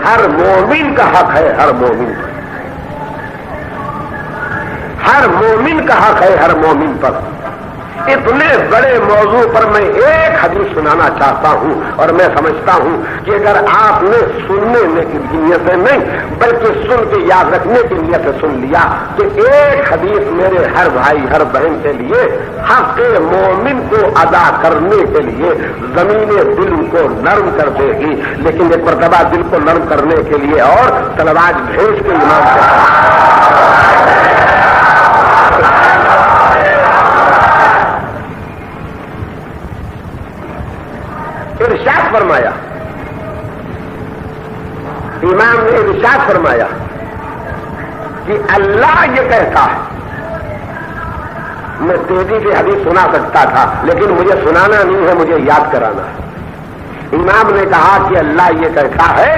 ہر مومن کا حق ہے، ہر مومن پر، ہر مومن کا حق ہے ہر مومن پر۔ اتنے بڑے موضوع پر میں ایک حدیث سنانا چاہتا ہوں، اور میں سمجھتا ہوں کہ اگر آپ نے سننے کی نیت سے نہیں بلکہ سن کے یاد رکھنے کی نیت سے سن لیا تو ایک حدیث میرے ہر بھائی ہر بہن کے لیے حق مومن کو ادا کرنے کے لیے زمین دل کو نرم کر دے گی۔ لیکن ایک مرتبہ دل کو نرم کرنے کے لیے اور تلواج بھیج کے امام سے ارشاد فرمایا، امام نے ارشاد فرمایا کہ اللہ یہ کہتا ہے، میں تیزی سے حدیث سنا سکتا تھا لیکن مجھے سنانا نہیں ہے، مجھے یاد کرانا ہے۔ امام نے کہا کہ اللہ یہ کہتا ہے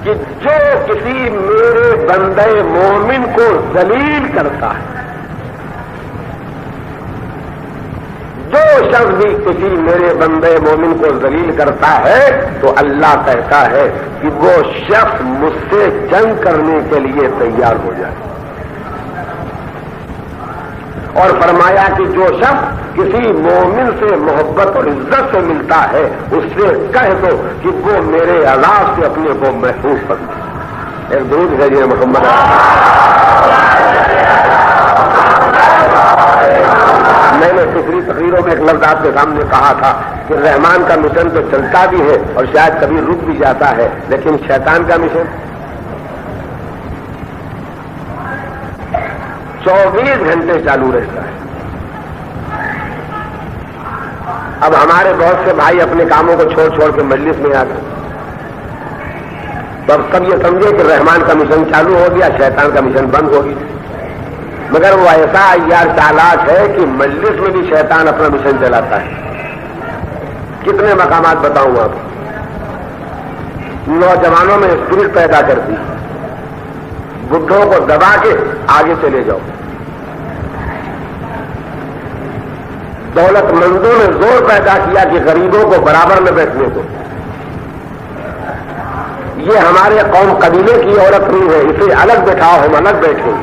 کہ جو کسی میرے بندے مومن کو ذلیل کرتا ہے، جو شخص بھی کسی میرے بندے مومن کو ذلیل کرتا ہے تو اللہ کہتا ہے کہ وہ شخص مجھ سے جنگ کرنے کے لیے تیار ہو جائے، اور فرمایا کہ جو شخص کسی مومن سے محبت اور عزت سے ملتا ہے اس سے کہہ دو کہ وہ میرے عذاب سے اپنے کو محفوظ کر دے۔ ایک درود بھیجیے محمد۔ میں نے پچھلی تقریروں میں ایک لفظ آپ کے سامنے کہا تھا کہ رحمان کا مشن تو چلتا بھی ہے اور شاید کبھی رک بھی جاتا ہے، لیکن شیطان کا مشن 24 گھنٹے چالو رہتا ہے۔ اب ہمارے بہت سے بھائی اپنے کاموں کو چھوڑ چھوڑ کے مجلس میں آ گئے، تو اب سب یہ سمجھے کہ رحمان کا مشن چالو ہو گیا، شیطان کا مشن بند ہو گیا، مگر وہ ایسا عیار چالاک ہے کہ مجلس میں بھی شیطان اپنا مشن چلاتا ہے۔ کتنے مقامات بتاؤں آپ؟ نوجوانوں میں اسپرٹ پیدا کرتی، بڈھوں کو دبا کے آگے چلے جاؤ، دولت مندوں نے زور پیدا کیا کہ غریبوں کو برابر میں بیٹھنے کو۔ یہ ہمارے قوم قبیلے کی عورت نہیں ہے، اسے الگ بٹھاؤ، ہم الگ بیٹھیں۔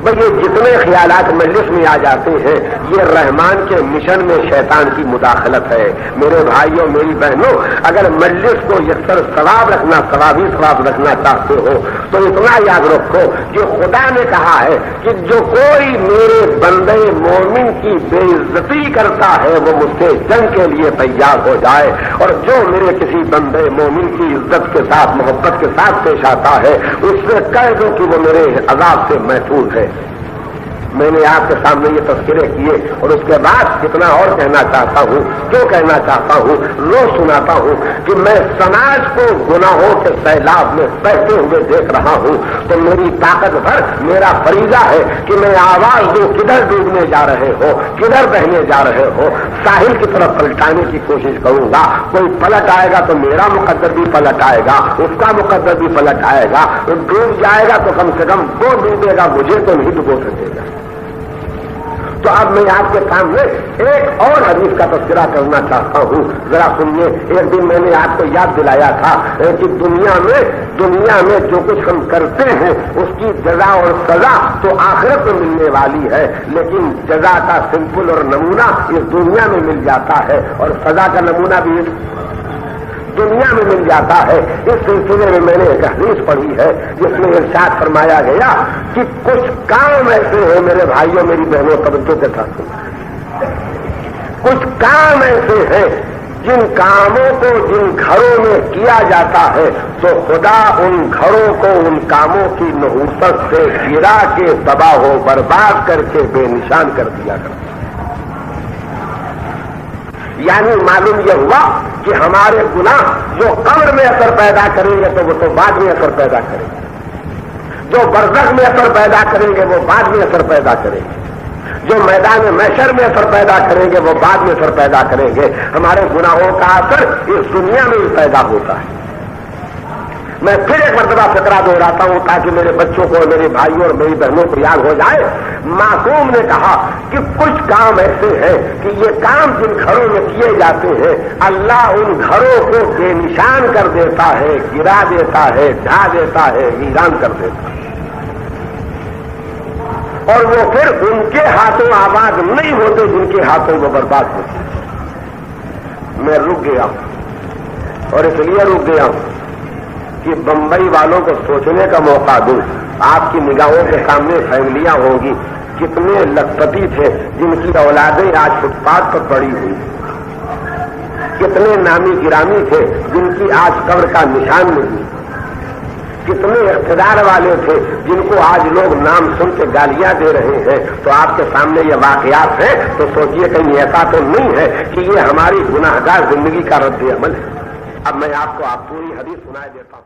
بھئی یہ جتنے خیالات مجلس میں آ جاتے ہیں یہ رحمان کے مشن میں شیطان کی مداخلت ہے۔ میرے بھائیوں میری بہنوں، اگر مجلس کو یکسر ثواب رکھنا، ثوابی ثواب رکھنا چاہتے ہو تو اتنا یاد رکھو کہ خدا نے کہا ہے کہ جو کوئی میرے بندے مومن کی بے عزتی کرتا ہے وہ مجھ سے جنگ کے لیے تیار ہو جائے، اور جو میرے کسی بندے مومن کی عزت کے ساتھ محبت کے ساتھ پیش آتا ہے اس سے کہہ دو کہ وہ میرے عذاب سے محفوظ ہے۔ میں نے آپ کے سامنے یہ تذکرے کیے اور اس کے بعد کتنا اور کہنا چاہتا ہوں، جو کہنا چاہتا ہوں روز سناتا ہوں کہ میں سماج کو گناہوں کے سیلاب میں بہتے ہوئے دیکھ رہا ہوں تو میری طاقت بھر میرا فریضہ ہے کہ میں آواز دوں، کدھر ڈوبنے جا رہے ہو، کدھر بہنے جا رہے ہو، ساحل کی طرف پلٹانے کی کوشش کروں گا۔ کوئی پلٹ آئے گا تو میرا مقدر بھی پلٹ آئے گا، اس کا مقدر بھی پلٹ آئے گا، ڈوب جائے گا تو کم سے کم وہ ڈوبے گا، مجھے تو نہیں ڈبو سکے گا۔ تو اب میں آپ کے سامنے ایک اور حدیث کا تذکرہ کرنا چاہتا ہوں، ذرا سنیے۔ ایک دن میں نے آپ کو یاد دلایا تھا کہ دنیا میں جو کچھ ہم کرتے ہیں اس کی جزا اور سزا تو آخرت میں ملنے والی ہے، لیکن جزا کا سمپل اور نمونہ اس دنیا میں مل جاتا ہے اور سزا کا نمونہ بھی اس دنیا میں مل جاتا ہے۔ اس سلسلے میں میں نے ایک حدیث پڑھی ہے جس میں ارشاد فرمایا گیا کہ کچھ کام ایسے ہیں میرے بھائیوں میری بہنوں توجہ کے ساتھ، کچھ کام ایسے ہیں جن کاموں کو جن گھروں میں کیا جاتا ہے تو خدا ان گھروں کو ان کاموں کی نحوست سے گرا کے تباہ و برباد کر کے بے نشان کر دیا کرتا۔ یعنی معلوم یہ ہوا کہ ہمارے گناہ جو قبر میں اثر پیدا کریں گے تو وہ تو بعد میں اثر پیدا کریں گے، جو برزخ میں اثر پیدا کریں گے وہ بعد میں اثر پیدا کریں گے، جو میدان محشر میں اثر پیدا کریں گے وہ بعد میں اثر پیدا کریں گے۔ ہمارے گناہوں کا اثر اس دنیا میں ہی پیدا ہوتا ہے۔ میں پھر ایک مرتبہ فقرہ دہراتا ہوں تاکہ میرے بچوں کو اور میرے بھائیوں اور میری بہنوں کو یاد ہو جائے. معصوم نے کہا کہ کچھ کام ایسے ہیں کہ یہ کام جن گھروں میں کیے جاتے ہیں اللہ ان گھروں کو بے نشان کر دیتا ہے، گرا دیتا ہے، ڈھا دیتا ہے، ویران کر دیتا ہے، اور وہ پھر ان کے ہاتھوں آباد نہیں ہوتے جن کے ہاتھوں وہ برباد ہوتے. میں رک گیا ہوں اور اس لیے رک گیا ہوں کہ بمبئی والوں کو سوچنے کا موقع دوں. آپ کی نگاہوں کے سامنے فیملیاں ہوں گی، کتنے لکھپتی تھے جن کی اولادیں آج فٹ پاتھ پر پڑی ہوئی، کتنے نامی گرامی تھے جن کی آج قبر کا نشان نہیں، کتنے اقتدار والے تھے جن کو آج لوگ نام سن کے گالیاں دے رہے ہیں. تو آپ کے سامنے یہ واقعات ہیں تو سوچئے کہیں ایسا تو نہیں ہے کہ یہ ہماری گناہگار زندگی کا رد عمل ہے. اب میں آپ کو پوری حدیث سنائے دیتا ہوں.